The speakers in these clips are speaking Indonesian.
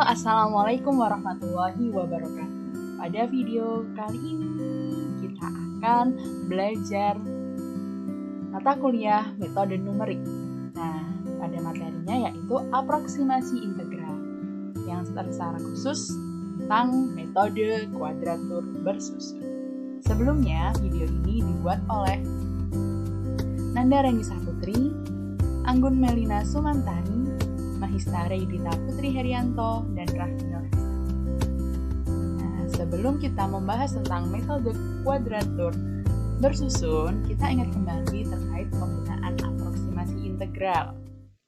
Assalamualaikum warahmatullahi wabarakatuh. Pada video kali ini kita akan belajar mata kuliah metode numerik. Nah, pada materinya yaitu aproksimasi integral yang secara khusus tentang metode kuadratur bersusun. Sebelumnya, video ini dibuat oleh Nanda Renisa Putri, Anggun Melina Sumantari, Mahista Reidita Putri Herianto, dan Rahminul Hasan. Nah, sebelum kita membahas tentang metode kuadratur bersusun, kita ingat kembali terkait penggunaan aproksimasi integral,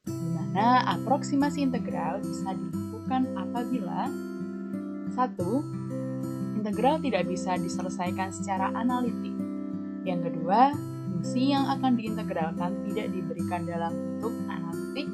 di mana aproksimasi integral bisa dilakukan apabila 1. Integral tidak bisa diselesaikan secara analitik. Yang kedua, fungsi yang akan diintegralkan tidak diberikan dalam bentuk analitik,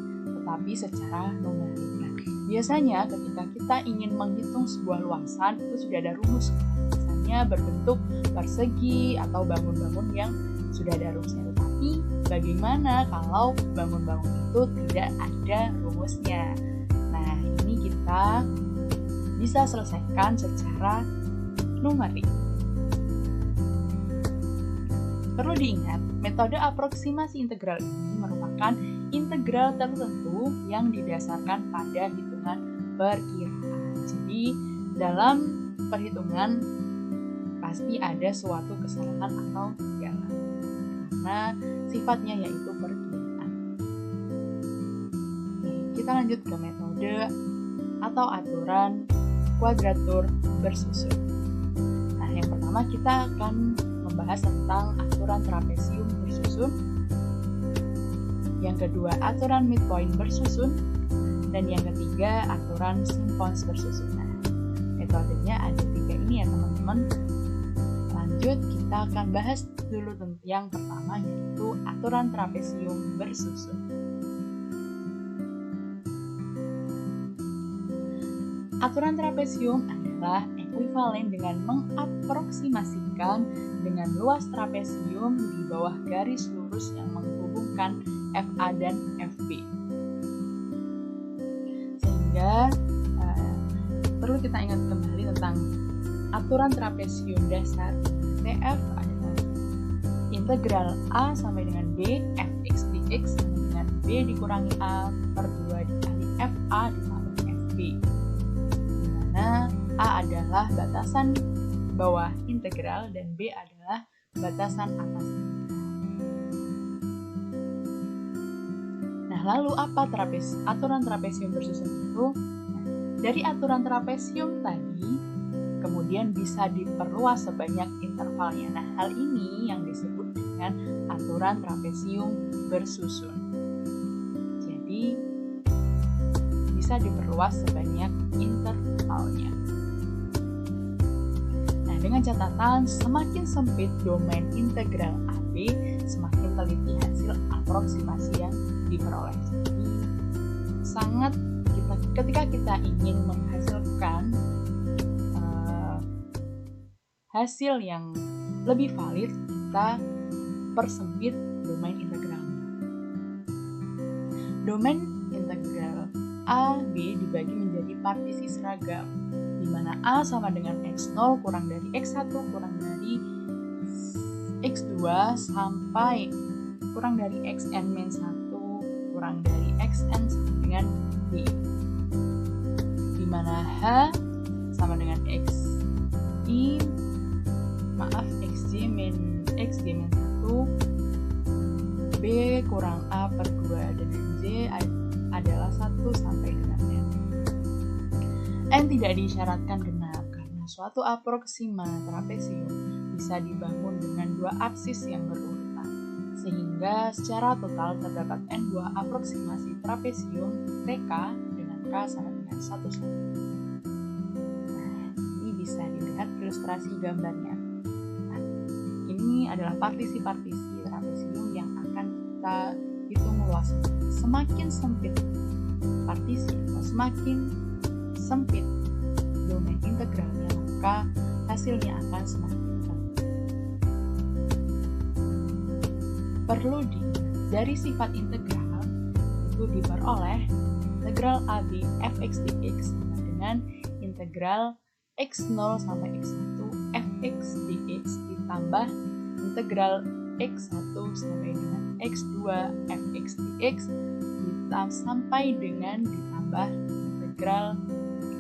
tapi secara numerik. Nah, biasanya ketika kita ingin menghitung sebuah luasan itu sudah ada rumus, misalnya berbentuk persegi atau bangun-bangun yang sudah ada rumusnya. Tetapi bagaimana kalau bangun-bangun itu tidak ada rumusnya? Nah, ini kita bisa selesaikan secara numerik. Perlu diingat, metode aproksimasi integral ini merupakan integral tertentu yang didasarkan pada hitungan perkiraan. Jadi, dalam perhitungan pasti ada suatu kesalahan atau kegagalan, karena sifatnya yaitu perkiraan. Oke, kita lanjut ke metode atau aturan kuadratur bersusun. Nah, yang pertama kita akan membahas tentang aturan trapesium bersusun. Yang kedua, aturan midpoint bersusun. Dan yang ketiga, aturan simpons bersusun. Nah, metodenya ada 3 ini ya teman-teman. Lanjut, kita akan bahas dulu tentang yang pertama, yaitu aturan trapesium bersusun. Aturan trapesium adalah ekuivalen dengan mengaproksimasikan dengan luas trapesium di bawah garis lurus yang menghubungkan FA dan FB. Sehingga perlu kita ingat kembali tentang aturan trapesium dasar. TF adalah integral A sampai dengan B fx dx sama dengan B dikurangi A per 2 dikali FA ditambah FB. Di mana A adalah batasan bawah integral dan B adalah batasan atas integral. Nah, lalu apa aturan trapesium bersusun itu? Nah, dari aturan trapesium tadi kemudian bisa diperluas sebanyak intervalnya. Nah, hal ini yang disebut dengan aturan trapesium bersusun. Jadi bisa diperluas sebanyak intervalnya. Dengan catatan, semakin sempit domain integral AB, semakin teliti hasil aproksimasi yang diperoleh. Jadi, ketika kita ingin menghasilkan hasil yang lebih valid, kita persempit domain integralnya. Domain integral AB dibagi menjadi partisi seragam, di mana A sama dengan X0 kurang dari X1 kurang dari X2 sampai kurang dari Xn-1 kurang dari Xn sama dengan B, di mana H sama dengan Xj-1, B kurang A per 2, dan J adalah 1 sampai dengan N. N tidak disyaratkan genap karena suatu aproksima trapesium bisa dibangun dengan 2 apsis yang berurutan, sehingga secara total terdapat N buah aproksimasi trapesium TK dengan K sama dengan 1 sama. Nah, ini bisa dilihat ilustrasi gambarnya. Nah, ini adalah partisi-partisi trapesium yang akan kita hitung luasnya. Semakin sempit partisi atau semakin sempit domain integralnya, maka hasilnya akan semakin rendah. Perlu dari sifat integral itu diperoleh integral AB fx dx dengan integral x0 sampai x1 fx dx ditambah integral x1 sampai dengan x2 fx dx sampai dengan ditambah integral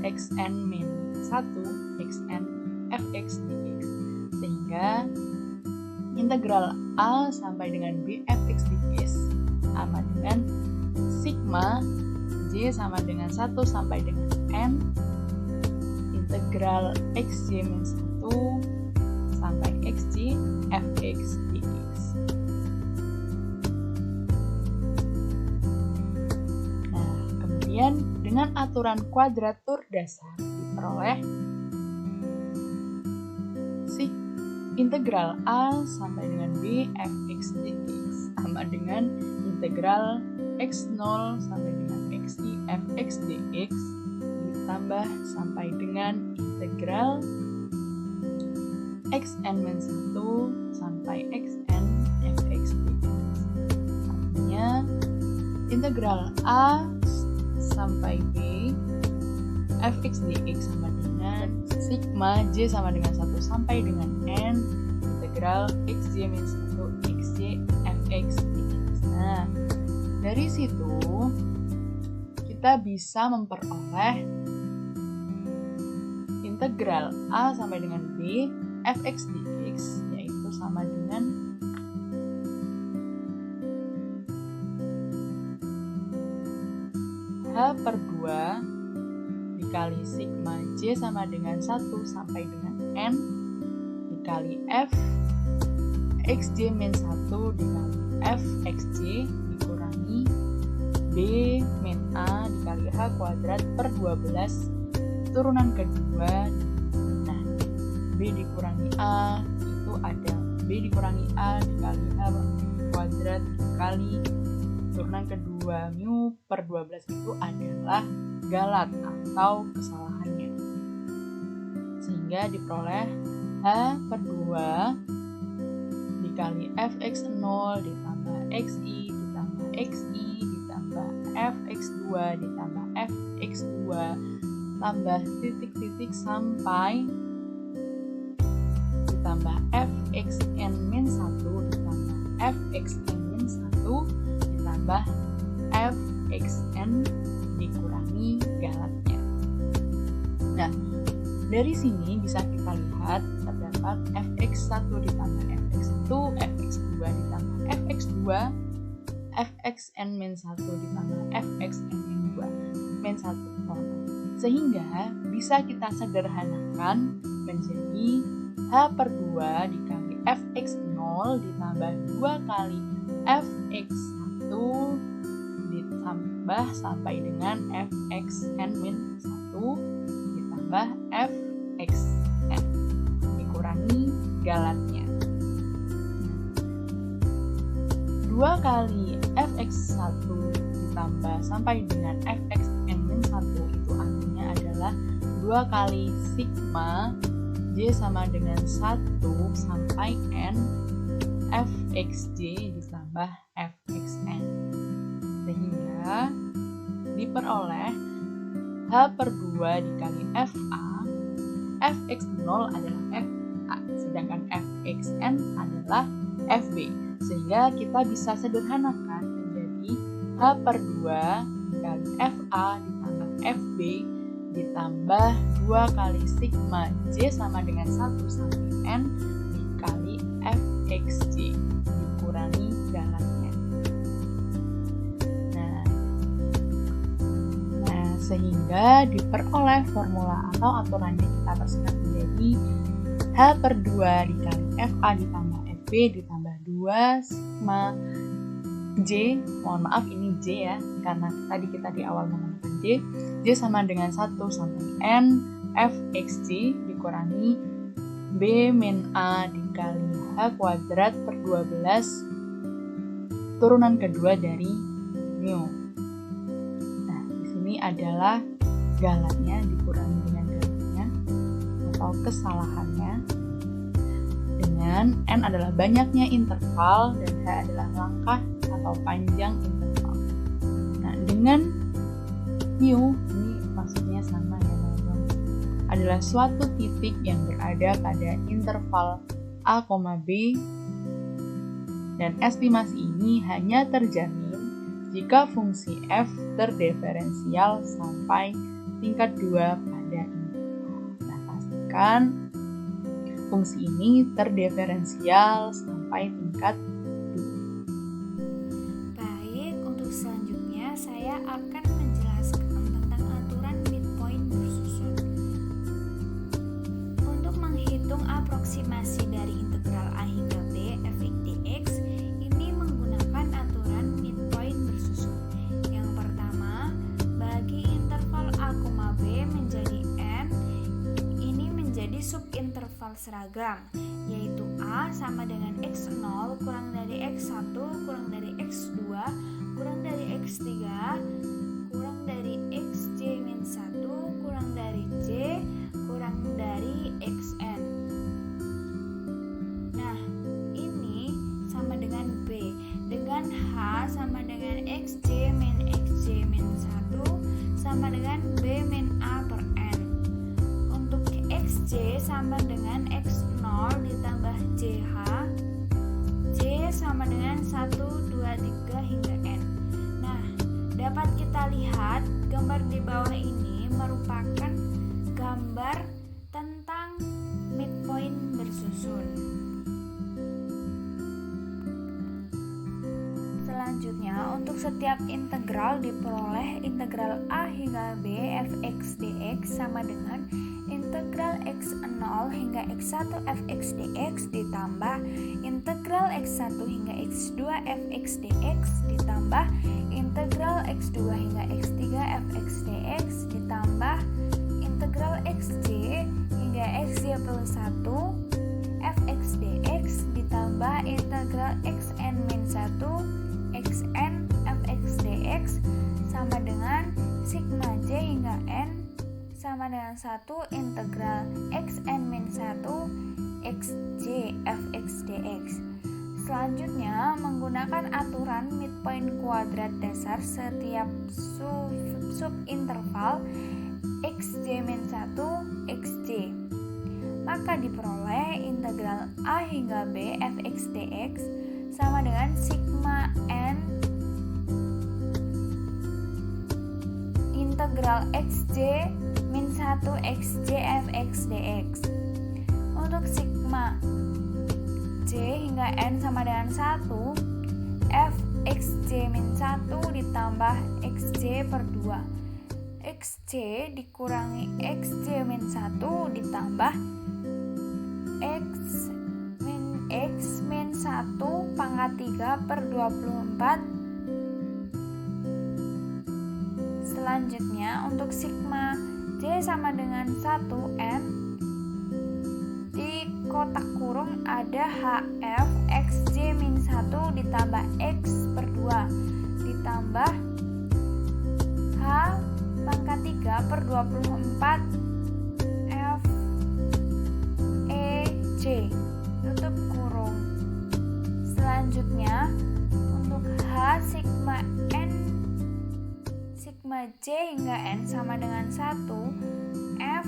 xn min 1 xn fx dx, sehingga integral a sampai dengan b fx dx sama dengan sigma j sama dengan 1 sampai dengan n integral xj min 1 sampai xj fx dx. Nah, kemudian dengan aturan kuadratur dasar diperoleh integral a sampai dengan b fx dx sama dengan integral x0 sampai dengan xi fx dx ditambah sampai dengan integral xn min 1 sampai xn fx dx. Artinya integral a sampai b fx dx sama dengan sigma j sama dengan 1 sampai dengan n integral xj min 1 xj fx dx. Nah, dari situ kita bisa memperoleh integral a sampai dengan b fx dx, yaitu sama dengan h per 2 dikali sigma j sama dengan 1 sampai dengan n dikali f xj min 1 dikali f xj dikurangi b min a dikali h kuadrat per 12 turunan kedua. Nah, b dikurangi a itu ada b dikurangi a dikali h kuadrat dikali turunan kedua mu per 12 itu adalah galat atau kesalahannya, sehingga diperoleh h per 2 dikali fx0 ditambah xi ditambah xi ditambah fx2 ditambah fx2 tambah titik-titik sampai ditambah fxn min 1 ditambah fxn min 1 ditambah fxn dikurangi galatnya. Nah, dari sini bisa kita lihat terdapat fx1 ditambah fx1, fx2 ditambah fx2, fxn min 1 ditambah fxn min 2 min 1, sehingga bisa kita sederhanakan menjadi h per 2 dikali fx0 ditambah 2 kali fx1 ditambah sampai dengan fxn min 1 ditambah fxn dikurangi galatnya. 2 kali fx1 ditambah sampai dengan fxn min 1 itu artinya adalah 2 kali sigma j sama dengan 1 sampai n fxj ditambah fxn, sehingga diperoleh h per 2 dikali fa fx0 adalah fa sedangkan fxn adalah fb, sehingga kita bisa sederhanakan menjadi h per 2 dikali fa ditambah fb ditambah 2 kali sigma j sama dengan 1 sampai n dikali fxj dikurangi galatnya. Nah, sehingga diperoleh formula atau aturannya kita persingkat menjadi h per 2 dikali fa ditambah fb ditambah 2 sigma j, mohon maaf ini j ya, karena tadi kita di awal menggunakan j sama dengan 1 sampai n fxj dikurangi b min a dikali h kuadrat per 12 turunan kedua dari mu. Nah, di sini adalah galatnya dikurangi dengan galatnya atau kesalahannya, dengan n adalah banyaknya interval dan h adalah langkah atau panjang interval. Nah, dengan mu ini maksudnya sama ya, adalah suatu titik yang berada pada interval A, B, dan estimasi ini hanya terjamin jika fungsi f terdiferensial sampai tingkat 2 pada interval. Nah, pastikan fungsi ini terdiferensial sampai tingkat 2. Baik, untuk selanjutnya saya akan menjelaskan tentang aturan midpoint bersusun. Untuk menghitung aproksimasi dari integral A hingga B f(x) dx, ini menggunakan aturan midpoint bersusun. Yang pertama, bagi interval A, B menjadi n, ini menjadi subinterval seragam, yaitu A sama dengan x0 kurang dari x1 kurang dari x2 kurang dari x3 kurang dari xj-1 kurang dari j kurang dari xn. Nah, ini sama dengan B, dengan H sama dengan xj min xj-1 sama dengan B min A per n. Untuk xj sama dengan x0 ditambah jh, j sama dengan 1, 2, 3 hingga n. Nah, dapat kita lihat gambar di bawah ini merupakan gambar tentang midpoint bersusun. Selanjutnya, untuk setiap integral diperoleh integral A hingga B f(x) dx sama dengan integral x0 hingga x1 fx dx ditambah integral x1 hingga x2 fx dx ditambah integral x2 hingga x3 fx dx ditambah integral xj hingga xj plus 1 fx dx ditambah integral xn-1 xn fx dx sama dengan sigma j hingga n sama dengan 1 integral xn-1 xj fx dx. Selanjutnya, menggunakan aturan midpoint kuadrat dasar setiap subinterval xj-1 xj, maka diperoleh integral A hingga B fx dx sama dengan sigma n integral xj min 1 xj fx dx. Untuk sigma j hingga n sama dengan 1, f xj min 1 ditambah xj per 2. xj dikurangi xj min 1 ditambah x min 1 pangkat 3 per 24. Selanjutnya, untuk sigma j sama dengan 1n, di kotak kurung ada hf xj min 1 ditambah x per 2 ditambah h pangkat 3 per 24 f e j tutup kurung. Selanjutnya, untuk h sigma n sigma j hingga n sama dengan 1 f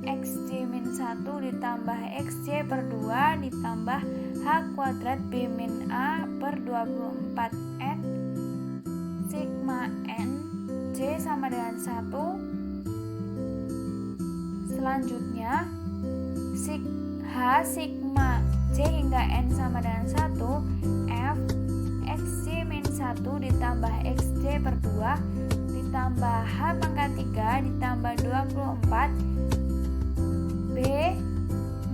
xj min 1 ditambah xj per 2 ditambah h kuadrat b min a per 24 n sigma n j sama dengan 1. Selanjutnya, h sigma j hingga n sama dengan 1 f xj min 1 ditambah xj per 2 ditambah h pangkat 3 ditambah 24 b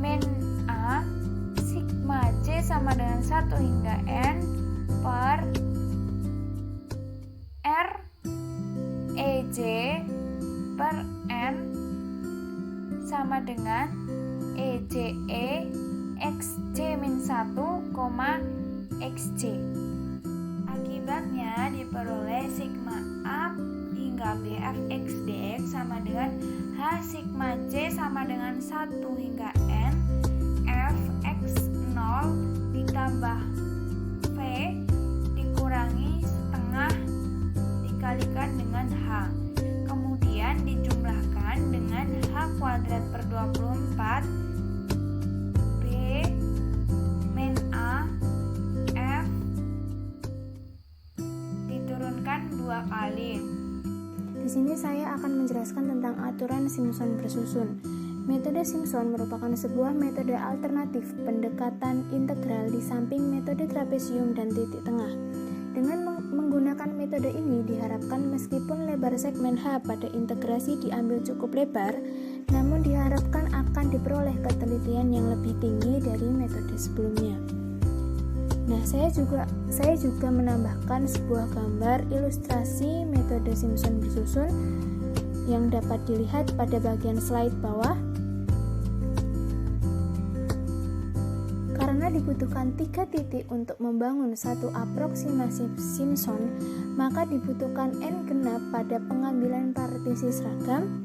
min a sigma j sama dengan 1 hingga n per r e j per n sama dengan e j e xj min 1, xj. Akibatnya diperoleh sigma a hingga b fx dx sama dengan h sigma j sama dengan 1 hingga n f x0 ditambah v dikurangi setengah dikalikan dengan h, kemudian dijumlahkan dengan h kuadrat per 24 B min A F diturunkan 2 kali. Di sini saya akan menjelaskan tentang aturan Simpson bersusun. Metode Simpson merupakan sebuah metode alternatif pendekatan integral di samping metode trapesium dan titik tengah. Dengan menggunakan metode ini diharapkan meskipun lebar segmen H pada integrasi diambil cukup lebar, namun diharapkan akan diperoleh ketelitian yang lebih tinggi dari metode sebelumnya. Nah, saya juga menambahkan sebuah gambar ilustrasi metode Simpson bersusun yang dapat dilihat pada bagian slide bawah. Karena dibutuhkan 3 titik untuk membangun satu aproksimasi Simpson, maka dibutuhkan n genap pada pengambilan partisi seragam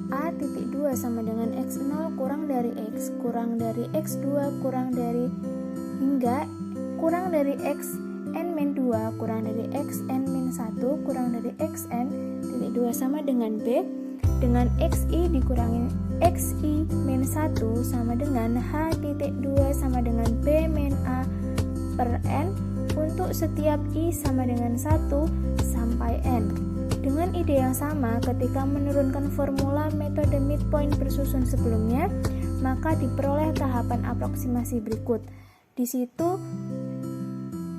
A.2 sama dengan x0 kurang dari x kurang dari x2 kurang dari hingga kurang dari xn-2 kurang dari xn-1 kurang dari xn.2 sama dengan b dengan xi dikurangi xi-1 sama dengan h.2 sama dengan b min a per n untuk setiap i sama dengan 1 sampai n. Dengan ide yang sama, ketika menurunkan formula metode midpoint bersusun sebelumnya, maka diperoleh tahapan aproksimasi berikut. Di situ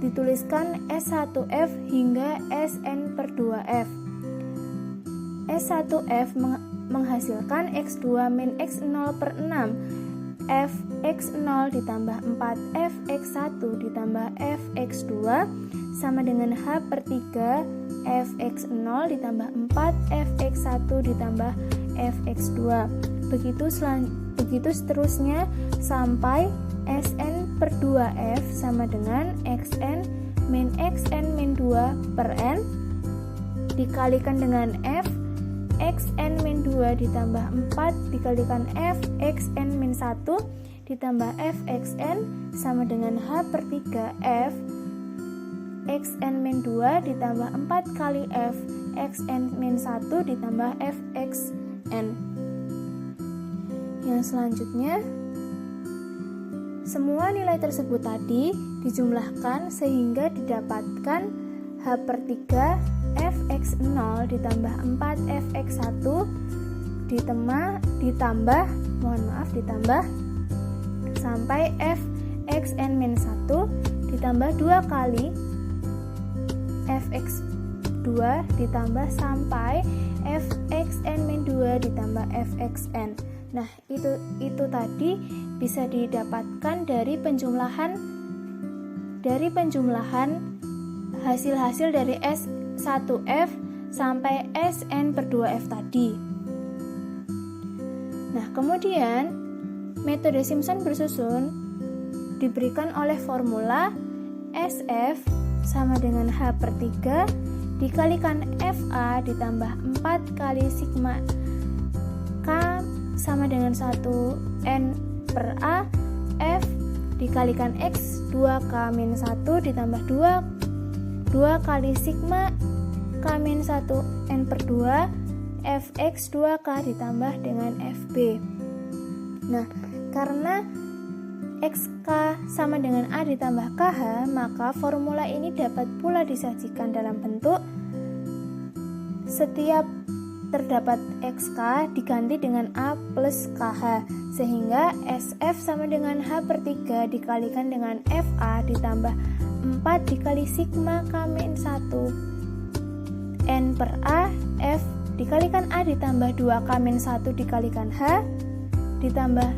dituliskan S1F hingga Sn/2F. S1F menghasilkan X2 min X0 per 6 F X0 ditambah 4 F X1 ditambah F X2 sama dengan H per 3 F X0 ditambah 4 F X1 ditambah F X2. Begitu seterusnya sampai Sn/2F sama dengan Xn min Xn min 2 per N dikalikan dengan F Xn min 2 ditambah 4 dikalikan F Xn min 1 ditambah F Xn sama dengan H per 3 F Xn min 2 ditambah 4 kali F Xn min 1 ditambah F Xn. Yang selanjutnya, semua nilai tersebut tadi dijumlahkan sehingga didapatkan H per 3 Fx0 ditambah 4 Fx1 ditambah sampai Fxn-1 ditambah 2 kali Fx2 ditambah sampai Fxn-2 ditambah Fxn. Nah, itu tadi bisa didapatkan dari penjumlahan hasil-hasil dari S1F sampai Sn/2F tadi. Nah, kemudian metode Simpson bersusun diberikan oleh formula SF sama dengan H per 3 dikalikan FA ditambah 4 kali sigma K sama dengan 1 N per A F dikalikan X 2K min 1 ditambah 2 kali sigma K min 1 N per 2 Fx 2K ditambah dengan Fb. Nah, karena XK sama dengan A ditambah KH, maka formula ini dapat pula disajikan dalam bentuk setiap terdapat XK diganti dengan A plus KH, sehingga SF sama dengan H per 3 dikalikan dengan FA ditambah 4 dikali sigma K min 1 N per A F dikalikan A ditambah 2 K min 1 dikalikan H ditambah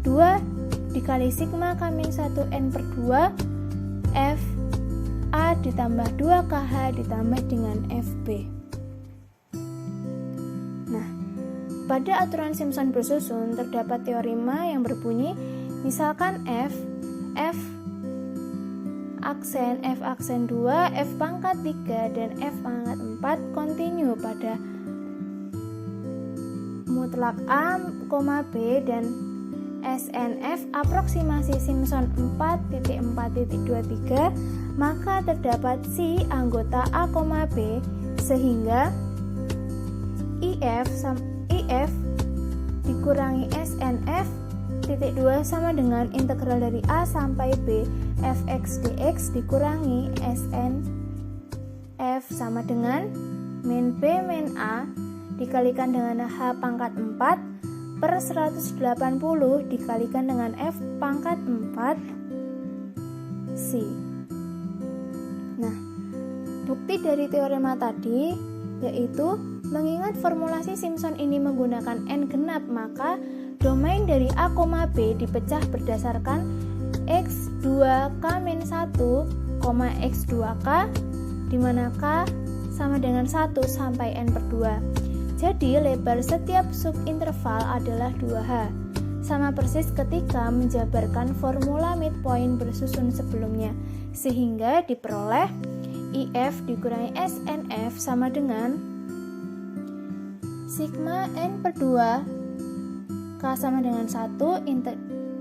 2 dikali sigma K min 1 N per 2 F A ditambah 2 KH ditambah dengan FB. Pada aturan Simpson bersusun terdapat teorema yang berbunyi misalkan F aksen 2, F pangkat 3 dan F pangkat 4 kontinu pada mutlak A, B dan SNF aproksimasi Simpson 4.4.23, maka terdapat si anggota A, B sehingga IF dikurangi SNF titik 2 sama dengan integral dari A sampai B fx dx dikurangi SNF sama dengan min B min A dikalikan dengan H pangkat 4 per 180 dikalikan dengan F pangkat 4 C. Nah, bukti dari teorema tadi yaitu mengingat formulasi Simpson ini menggunakan n genap, maka domain dari A, B dipecah berdasarkan X2K-1, X2K di mana K sama dengan 1 sampai N per 2. Jadi lebar setiap subinterval adalah 2H. Sama persis ketika menjabarkan formula midpoint bersusun sebelumnya, sehingga diperoleh IF dikurangi SNF sama dengan sigma N per 2 K sama dengan 1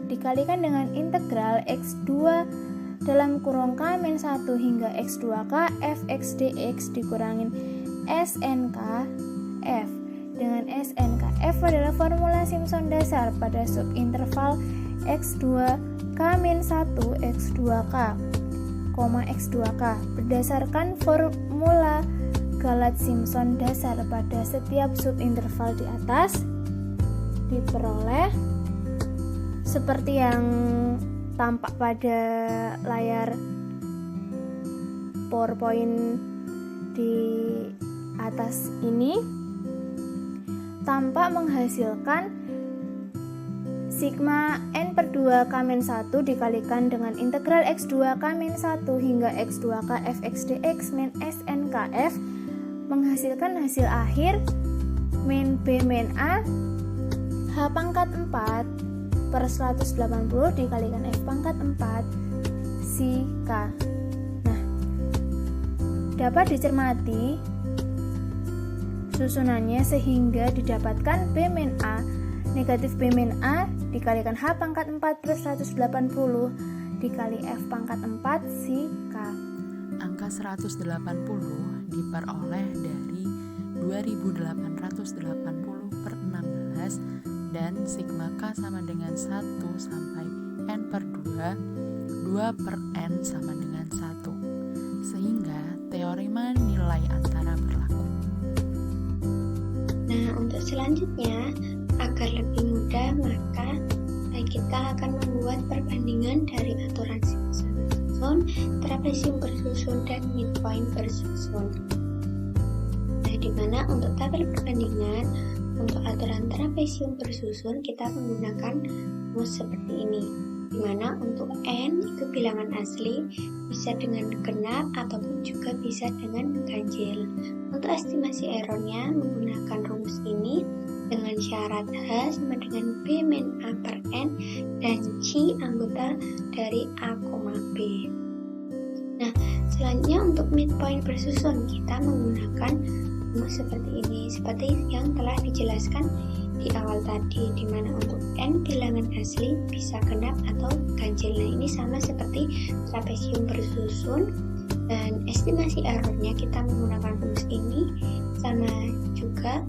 dikalikan dengan integral X2 dalam kurung K-1 hingga X2K fx dx dikurangin SNK F. Dengan SNK F adalah formula Simpson dasar pada subinterval X2 K-1 X2K, X2K berdasarkan formula Galat-Simpson dasar pada setiap subinterval di atas diperoleh seperti yang tampak pada layar PowerPoint di atas ini, tampak menghasilkan sigma N per 2 K-1 dikalikan dengan integral X2 K-1 hingga X2K fx dx min SNKF menghasilkan hasil akhir min B min A H pangkat 4 per 180 dikalikan F pangkat 4 si K. Nah, dapat dicermati susunannya sehingga didapatkan B min A negatif B min A dikalikan H pangkat 4 per 180 dikali F pangkat 4 si K. Angka 180 diperoleh dari 2880 per 16 dan sigma K sama dengan 1 sampai N per 2 per N sama dengan 1, sehingga teorema nilai antara berlaku. Nah, untuk selanjutnya, agar lebih mudah, maka kita akan membuat perbandingan dari aturan Simpson bersusun, trapesium bersusun, dan midpoint bersusun. Nah, di mana untuk tabel perbandingan, untuk aturan trapesium bersusun kita menggunakan rumus seperti ini, di mana untuk N itu bilangan asli, bisa dengan genap ataupun juga bisa dengan ganjil. Untuk estimasi errornya menggunakan rumus ini dengan syarat H sama dengan B min A per N dan C anggota dari A, B. Nah, selanjutnya untuk midpoint bersusun kita menggunakan rumus seperti ini, seperti yang telah dijelaskan di awal tadi, di mana untuk N bilangan asli bisa genap atau ganjil. Nah, ini sama seperti trapesium bersusun, dan estimasi errornya kita menggunakan rumus ini sama juga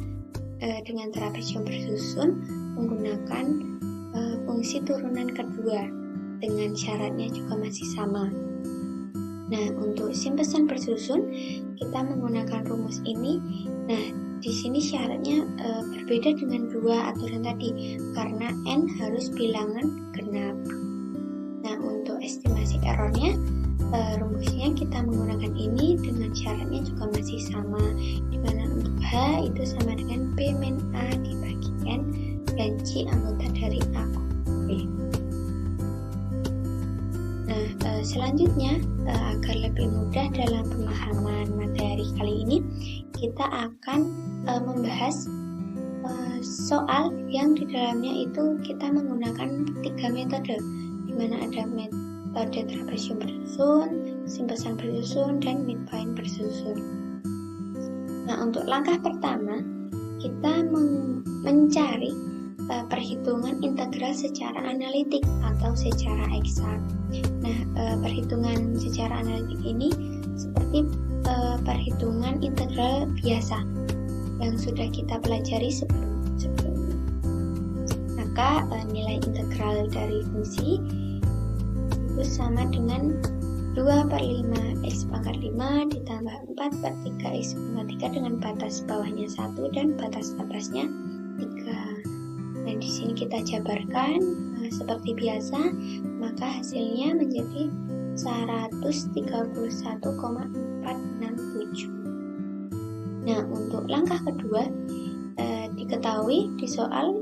dengan trapesium bersusun menggunakan fungsi turunan kedua dengan syaratnya juga masih sama. Nah, untuk Simpson bersusun kita menggunakan rumus ini. Nah, di sini syaratnya berbeda dengan dua aturan tadi karena N harus bilangan genap. Nah, untuk estimasi errornya rumusnya kita menggunakan ini dengan syaratnya juga masih sama, di mana untuk H itu sama dengan B min A dibagi N dan C anggota dari A, B. Nah, selanjutnya agar lebih mudah dalam pemahaman materi kali ini, kita akan membahas soal yang di dalamnya itu kita menggunakan 3 metode, di mana ada metode trapesium bersusun, Simpson bersusun, dan midpoint bersusun. Nah, untuk langkah pertama kita mencari perhitungan integral secara analitik atau secara eksak. Nah, perhitungan secara analitik ini seperti perhitungan integral biasa yang sudah kita pelajari sebelumnya. maka nilai integral dari fungsi itu sama dengan 2/5 X pangkat 5 ditambah 4/3 X pangkat 3 dengan batas bawahnya 1 dan batas atasnya 3. Nah, di sini kita jabarkan seperti biasa, maka hasilnya menjadi 131,467. Nah, untuk langkah kedua, diketahui di soal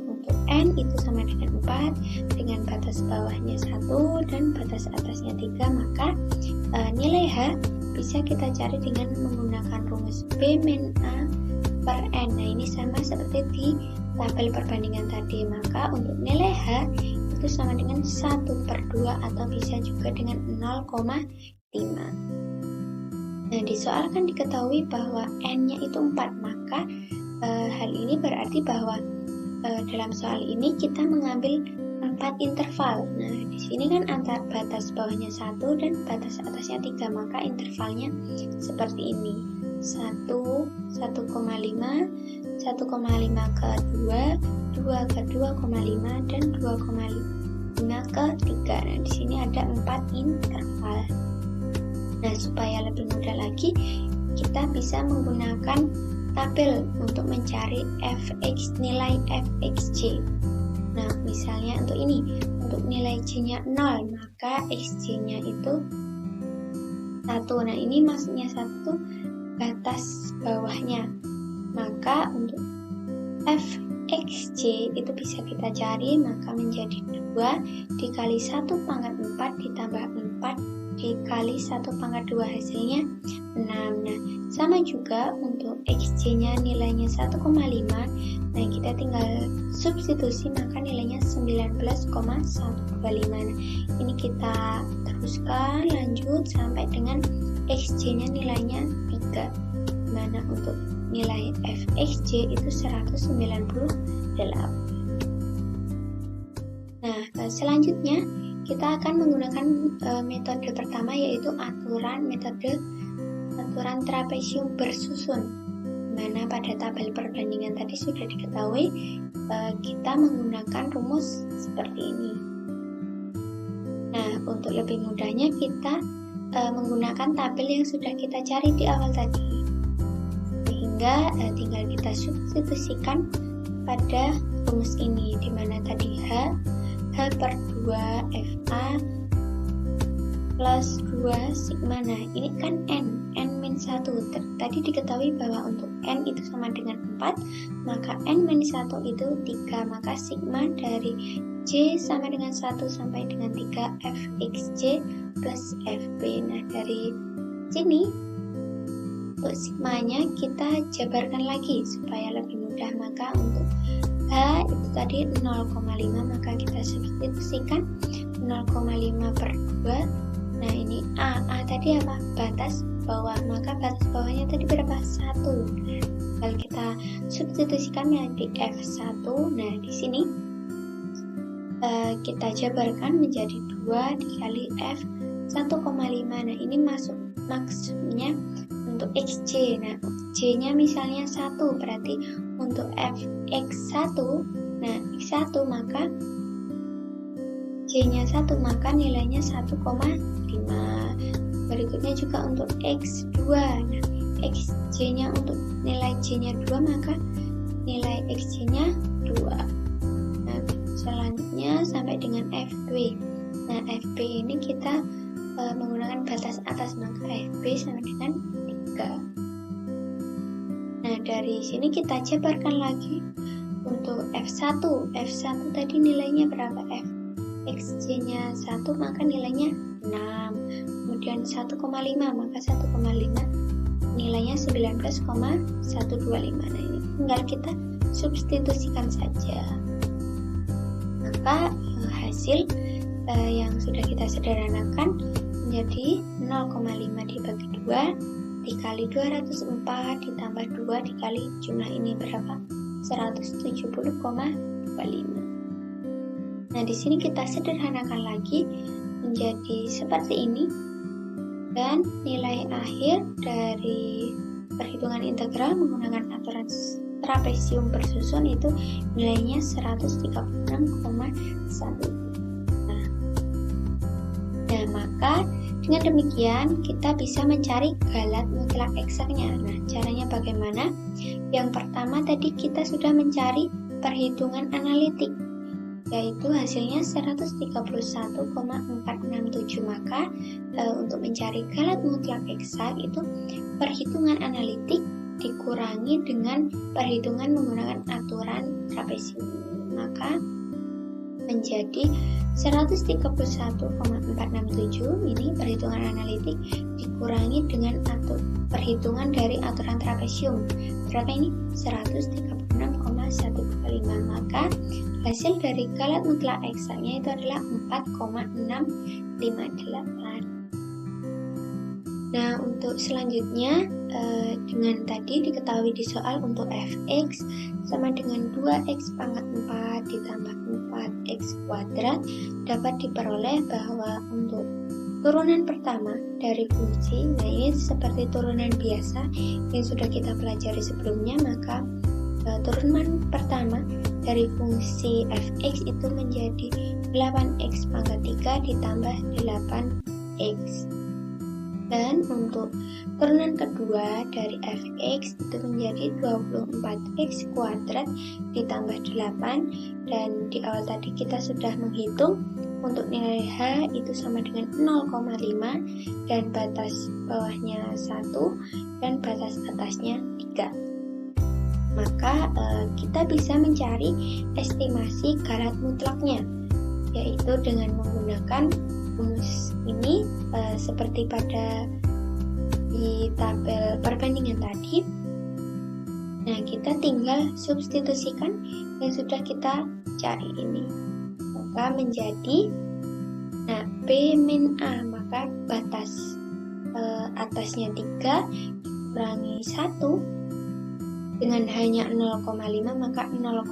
untuk N itu sama dengan 4 dengan batas bawahnya 1 dan batas atasnya 3, maka nilai H bisa kita cari dengan menggunakan rumus B min A per N. Nah, ini sama seperti di tabel perbandingan tadi, maka untuk nilai H itu sama dengan 1/2 atau bisa juga dengan 0,5. Nah, di soal kan diketahui bahwa N-nya itu 4, maka hal ini berarti bahwa dalam soal ini kita mengambil 4 interval. Nah, di sini kan antar batas bawahnya 1 dan batas atasnya 3, maka intervalnya seperti ini. 1, 1,5, 1,5 ke 2, 2 ke 2,5 dan 2,5 ke 3. Nah, di sini ada 4 interval. Nah, supaya lebih mudah lagi, kita bisa menggunakan tabel untuk mencari nilai fxj. Nah, misalnya untuk ini, untuk nilai j-nya 0, maka xj-nya itu 1. Nah, ini maksudnya 1 batas bawahnya. Maka untuk fxj itu bisa kita cari, maka menjadi 2 dikali 1 pangkat 4 ditambah 4 dikali 1 pangkat 2, hasilnya 6. Nah, sama juga untuk xj-nya nilainya 1,5. Nah, kita tinggal substitusi, maka nilainya 19,125. Nah, ini kita teruskan lanjut sampai dengan xj-nya nilainya 3, dimana untuk nilai fxj itu 198. Nah, selanjutnya kita akan menggunakan metode pertama, yaitu metode aturan trapesium bersusun, mana pada tabel perbandingan tadi sudah diketahui kita menggunakan rumus seperti ini. Nah, untuk lebih mudahnya kita menggunakan tabel yang sudah kita cari di awal tadi, sehingga tinggal kita substitusikan pada rumus ini, dimana tadi H/2 FA plus 2 sigma. Nah, ini kan N-1. Tadi diketahui bahwa untuk N itu sama dengan 4, maka N-1 itu 3, maka sigma dari J sama dengan 1 sampai dengan 3 Fxj plus Fb. Nah, dari sini untuk sigmanya kita jabarkan lagi supaya lebih mudah, maka untuk H itu tadi 0,5, maka kita substitusikan 0,5 per 2. Nah, ini A tadi apa? Batas bawah, maka batas bawahnya tadi berapa? 1. Kalau kita substitusikan di F1, nah di sini kita jabarkan menjadi 2 dikali F 1,5. Nah, ini maksudnya untuk xj. Nah, j-nya misalnya 1, berarti untuk fx1, nah x1 maka j-nya 1, maka nilainya 1,5. Berikutnya juga untuk x2. Nah, xj-nya untuk nilai j-nya 2, maka nilai xj-nya 2. Nah, selanjutnya sampai dengan fb. Nah, fb ini kita menggunakan batas atas, maka fb sama dengan 3. Nah, dari sini kita jabarkan lagi untuk F1. F1 tadi nilainya berapa? Xj-nya 1, maka nilainya 6. Kemudian 1,5, maka 1,5 nilainya 19,125. Nah, ini tinggal kita substitusikan saja. Maka hasil yang sudah kita sederhanakan menjadi 0,5 dibagi 2 dikali 204 ditambah 2 dikali jumlah ini berapa? 170,25. Nah, di sini kita sederhanakan lagi menjadi seperti ini, dan nilai akhir dari perhitungan integral menggunakan aturan trapesium bersusun itu nilainya 136,1. Nah, maka dengan demikian kita bisa mencari galat mutlak eksaknya. Nah, caranya bagaimana? Yang pertama tadi kita sudah mencari perhitungan analitik, yaitu hasilnya 131,467. Maka untuk mencari galat mutlak eksak itu perhitungan analitik dikurangi dengan perhitungan menggunakan aturan trapesium. Maka menjadi 131,467 ini perhitungan analitik dikurangi dengan perhitungan dari aturan trapesium. Berapa ini? 136,125. Maka hasil dari galat mutlak eksaknya itu adalah 4,658. Nah, untuk selanjutnya dengan tadi diketahui di soal untuk fx sama dengan 2x pangkat 4 ditambah 4x kuadrat dapat diperoleh bahwa untuk turunan pertama dari fungsi, nah ini seperti turunan biasa yang sudah kita pelajari sebelumnya, maka turunan pertama dari fungsi fx itu menjadi 8x pangkat 3 ditambah 8x. Dan untuk turunan kedua dari fx itu menjadi 24x kuadrat ditambah 8, dan di awal tadi kita sudah menghitung untuk nilai h itu sama dengan 0,5 dan batas bawahnya 1 dan batas atasnya 3. Maka kita bisa mencari estimasi galat mutlaknya, yaitu dengan menggunakan rumus ini seperti pada di tabel perbandingan tadi. Nah, kita tinggal substitusikan yang sudah kita cari ini. Maka menjadi B min A, maka batas atasnya 3 dikurangi 1 dengan hanya 0,5 maka 0,5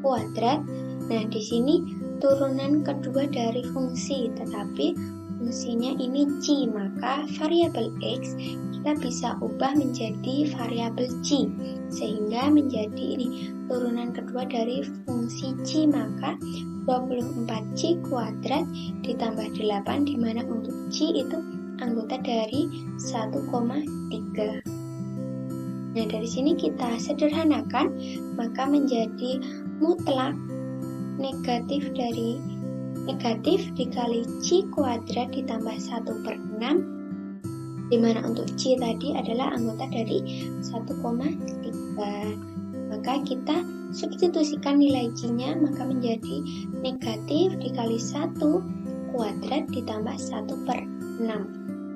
kuadrat. Nah, di sini turunan kedua dari fungsi, tetapi fungsinya ini C, maka variabel X kita bisa ubah menjadi variabel C, sehingga menjadi ini turunan kedua dari fungsi C, maka 24C kuadrat ditambah 8, dimana untuk C itu anggota dari 1,3. Nah, dari sini kita sederhanakan, maka menjadi mutlak negatif dikali C kuadrat ditambah 1/6, dimana untuk C tadi adalah anggota dari 1,3. Maka kita substitusikan nilai C-nya, maka menjadi negatif dikali 1 kuadrat ditambah 1/6,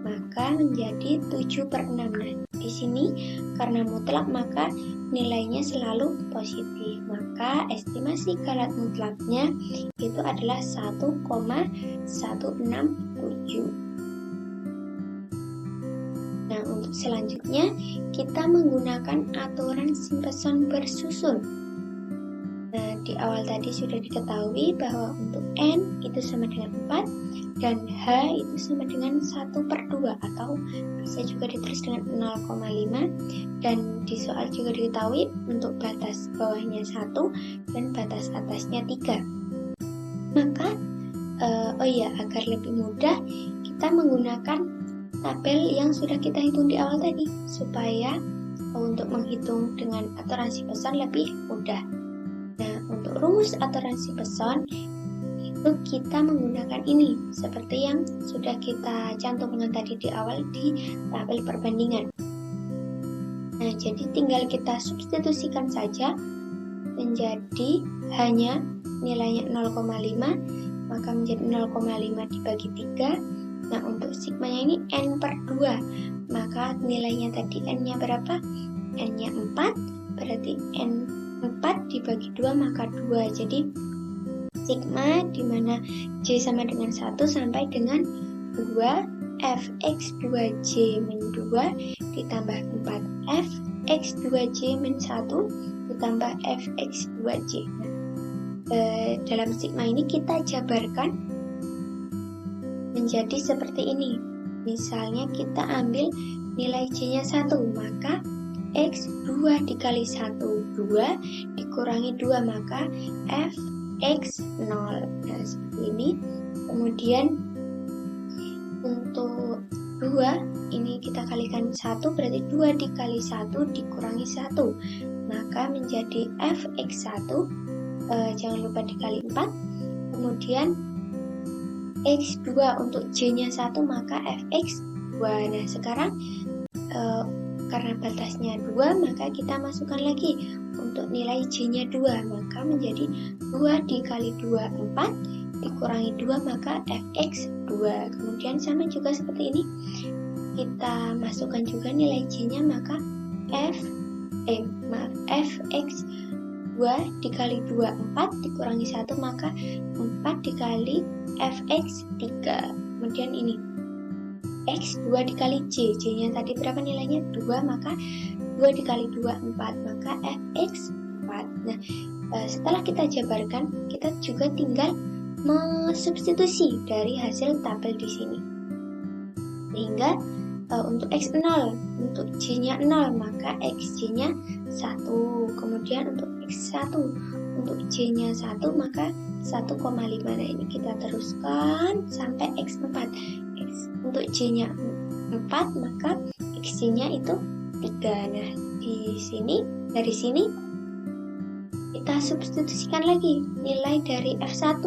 maka menjadi 7/6. Nah, di sini karena mutlak maka nilainya selalu positif, maka estimasi galat mutlaknya itu adalah 1,167. Nah, untuk selanjutnya kita menggunakan aturan Simpson bersusun. Nah, di awal tadi sudah diketahui bahwa untuk N itu sama dengan 4 dan H itu sama dengan 1/2 atau bisa juga ditulis dengan 0,5, dan di soal juga diketahui untuk batas bawahnya 1 dan batas atasnya 3. Maka agar lebih mudah kita menggunakan tabel yang sudah kita hitung di awal tadi supaya untuk menghitung dengan aturan Simpson lebih mudah. Nah, untuk rumus aturan Simpson itu kita menggunakan ini seperti yang sudah kita cantumkan tadi di awal di tabel perbandingan. Nah, jadi tinggal kita substitusikan saja menjadi hanya nilainya 0,5, maka menjadi 0,5 dibagi 3. Nah, untuk sigmanya ini N/2, maka nilainya tadi N-nya berapa? N-nya 4, berarti N4 dibagi 2 maka 2. Jadi sigma dimana J sama dengan 1 sampai dengan 2 Fx2J min 2 ditambah 4 Fx2J min 1 ditambah Fx2J. Dalam sigma ini kita jabarkan menjadi seperti ini. Misalnya kita ambil nilai J nya 1, maka fx 2 dikali 1, 2 dikurangi 2, maka fx 0. Nah, seperti ini. Kemudian untuk 2 ini kita kalikan 1, berarti 2 dikali 1 dikurangi 1, maka menjadi fx1, jangan lupa dikali 4. Kemudian x2 untuk j-nya 1, maka fx2. Nah, sekarang karena batasnya 2, maka kita masukkan lagi untuk nilai j-nya 2, maka menjadi 2 dikali 2, 4 dikurangi 2, maka fx2. Kemudian sama juga seperti ini, kita masukkan juga nilai j-nya, maka fx2 dikali 2, 4 dikurangi 1, maka 4 dikali fx3. Kemudian ini x2 dikali j-nya tadi berapa nilainya? 2, maka 2 dikali 2, 4, maka fx4. Nah, setelah kita jabarkan, kita juga tinggal mensubstitusi dari hasil tabel di sini. Sehingga untuk x 0, untuk j-nya 0, maka xj-nya 1. Kemudian untuk x1, untuk j-nya 1, maka 1,5. Nah, ini kita teruskan sampai x4. Untuk j-nya 4, maka xj-nya itu 3. Nah, dari sini kita substitusikan lagi nilai dari f1.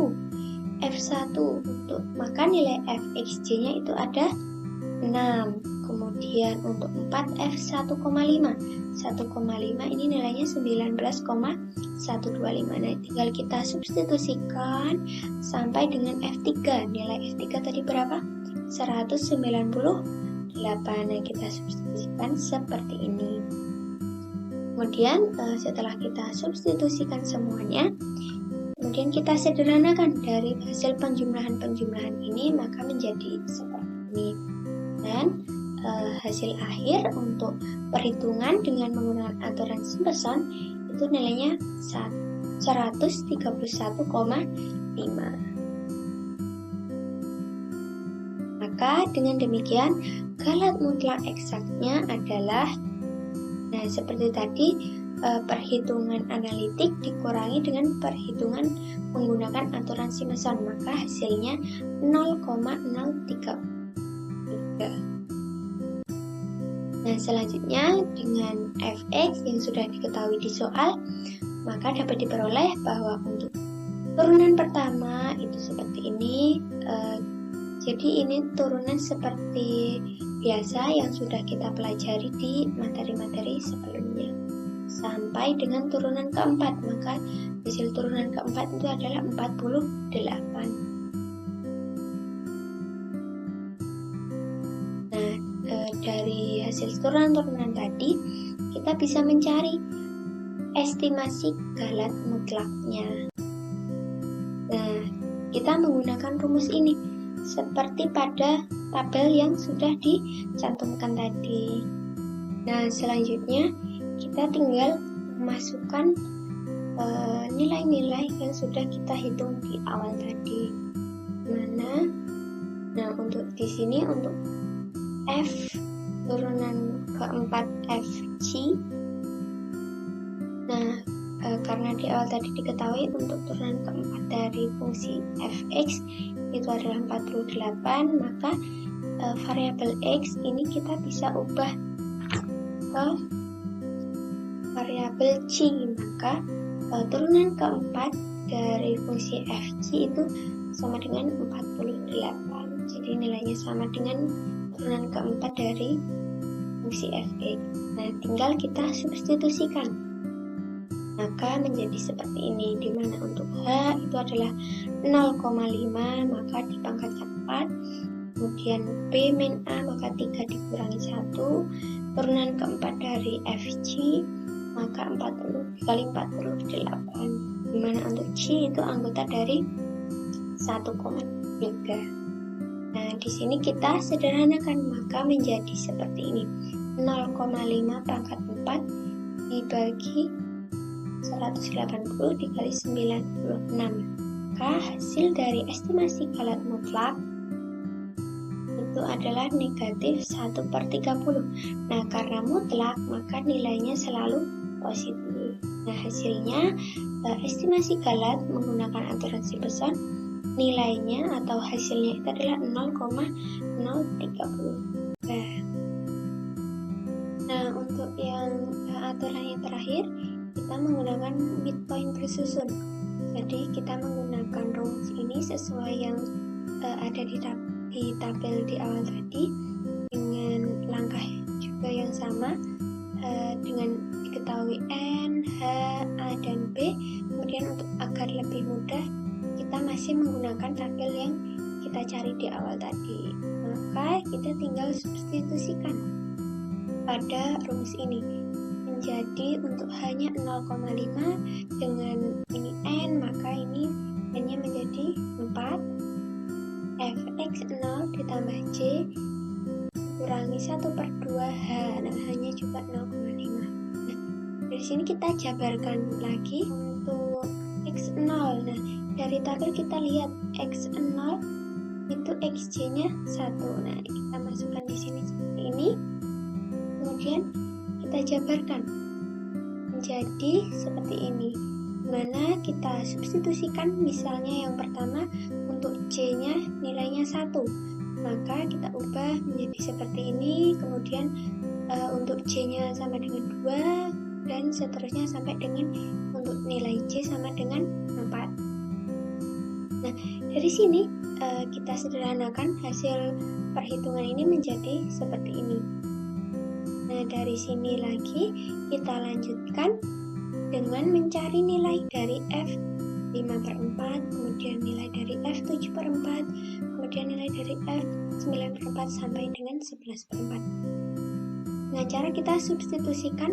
F1 untuk, maka nilai fxj-nya itu ada 6. Kemudian untuk 4 f1,5. 1,5 ini nilainya 19,125. Nah, tinggal kita substitusikan sampai dengan f3. Nilai f3 tadi berapa? 198. Nah, kita substitusikan seperti ini. Kemudian setelah kita substitusikan semuanya, kemudian kita sederhanakan dari hasil penjumlahan ini, maka menjadi seperti ini. Dan hasil akhir untuk perhitungan dengan menggunakan aturan Simpson itu nilainya 131,5. Maka dengan demikian galat mutlak eksaknya adalah, nah seperti tadi, perhitungan analitik dikurangi dengan perhitungan menggunakan aturan Simpson, maka hasilnya 0,033. Nah, selanjutnya dengan fx yang sudah diketahui di soal, maka dapat diperoleh bahwa untuk turunan pertama itu seperti ini. Jadi ini turunan seperti biasa yang sudah kita pelajari di materi-materi sebelumnya. Sampai dengan turunan keempat, maka hasil turunan keempat itu adalah 48. Nah, dari hasil turunan tadi, kita bisa mencari estimasi galat mutlaknya. Nah, kita menggunakan rumus ini seperti pada tabel yang sudah dicantumkan tadi. Nah, selanjutnya kita tinggal memasukkan nilai-nilai yang sudah kita hitung di awal tadi. Nah, untuk di sini untuk f turunan keempat fg. Nah, karena di awal tadi diketahui untuk turunan keempat dari fungsi fx itu adalah 48, maka variabel x ini kita bisa ubah ke variabel c, maka turunan keempat dari fungsi fg itu sama dengan 48. Jadi nilainya sama dengan turunan keempat dari fungsi fx. Nah, tinggal kita substitusikan, maka menjadi seperti ini, dimana untuk h itu adalah 0,5, maka dipangkatkan 4. Kemudian b min a, maka 3 dikurangi 1. Turunan keempat dari fg, maka 40 dikali 48, dimana untuk c itu anggota dari 1,3. Nah, di sini kita sederhanakan, maka menjadi seperti ini. 0,5 pangkat 4 dibagi 180 dikali 96. Maka hasil dari estimasi galat mutlak itu adalah negatif 1/30. Nah, karena mutlak, maka nilainya selalu positif. Nah, hasilnya estimasi Galat menggunakan aturan Simpson, nilainya atau hasilnya itu adalah 0,030. Nah, untuk yang aturan yang terakhir, kita menggunakan midpoint bersusun. Jadi kita menggunakan rumus ini sesuai yang ada di tabel di awal tadi, dengan langkah juga yang sama, dengan diketahui N, H, A, dan B. Kemudian untuk agar lebih mudah, kita masih menggunakan tabel yang kita cari di awal tadi. Maka kita tinggal substitusikan pada rumus ini menjadi untuk hanya 0,5 dengan ini N, maka ini N-nya menjadi 4. Fx0 ditambah J kurangi 1/2 H, nah hanya juga 0,5. Nah, dari sini kita jabarkan lagi untuk X0. Nah, dari tabel kita lihat X0 itu Xj-nya 1. Nah, kita masukkan di sini seperti ini. Kemudian kita jabarkan menjadi seperti ini, mana kita substitusikan. Misalnya yang pertama untuk J-nya nilainya 1, maka kita ubah menjadi seperti ini. Kemudian untuk J-nya sama dengan 2, dan seterusnya sampai dengan untuk nilai J sama dengan 4. Nah, dari sini kita sederhanakan hasil perhitungan ini menjadi seperti ini. Nah, dari sini lagi kita lanjutkan dengan mencari nilai dari F 5/4, kemudian nilai dari F 7/4, kemudian nilai dari F 9/4 sampai dengan 11/4. Dengan cara kita substitusikan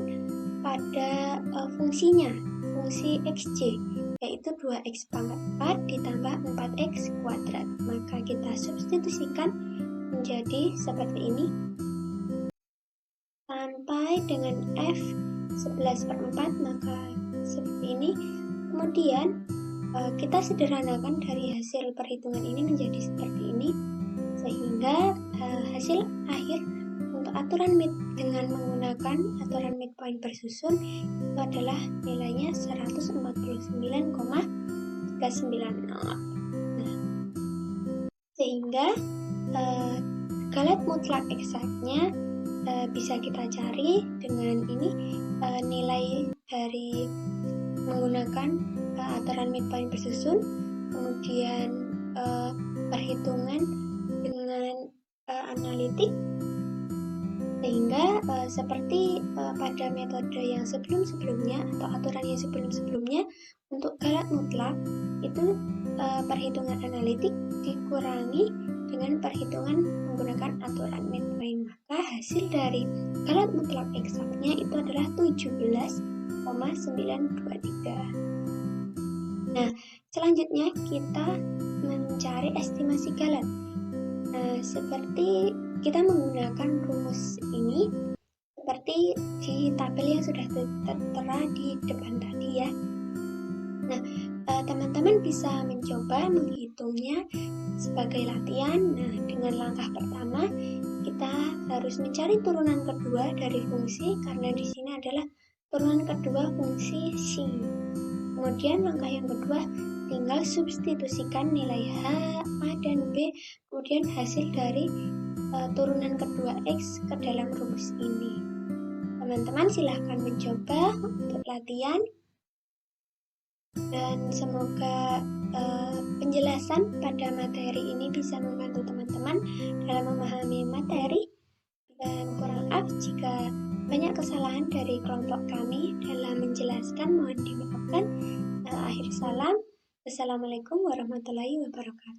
pada fungsinya, fungsi Xj, yaitu 2x pangkat 4 ditambah 4x kuadrat. Maka kita substitusikan menjadi seperti ini sampai dengan F 11/4, maka seperti ini. Kemudian kita sederhanakan dari hasil perhitungan ini menjadi seperti ini, sehingga hasil akhir untuk aturan mid dengan menggunakan aturan midpoint bersusun itu adalah nilainya 149,390. Nah, sehingga Galat mutlak eksaknya bisa kita cari dengan ini, nilai dari menggunakan aturan midpoint bersusun, kemudian perhitungan dengan analitik, sehingga seperti pada metode yang sebelum-sebelumnya atau aturan yang sebelum-sebelumnya, untuk Galat mutlak itu perhitungan analitik dikurangi dengan perhitungan menggunakan aturan midpoint, maka hasil dari Galat mutlak eksaknya itu adalah 17,923. Nah, selanjutnya kita mencari estimasi Galat. Nah, seperti kita menggunakan rumus ini seperti di tabel yang sudah tertera di depan tadi ya. Nah, teman-teman bisa mencoba menghitungnya sebagai latihan. Nah, dengan langkah pertama kita harus mencari turunan kedua dari fungsi, karena di sini adalah turunan kedua fungsi sin. Kemudian langkah yang kedua, tinggal substitusikan nilai H, A, dan B, kemudian hasil dari turunan kedua X ke dalam rumus ini. Teman-teman silahkan mencoba untuk latihan, dan semoga penjelasan pada materi ini bisa membantu teman-teman dalam memahami materi. Dan kurang maaf jika banyak kesalahan dari kelompok kami dalam menjelaskan, mohon dimaafkan. Akhir salam, wassalamualaikum warahmatullahi wabarakatuh.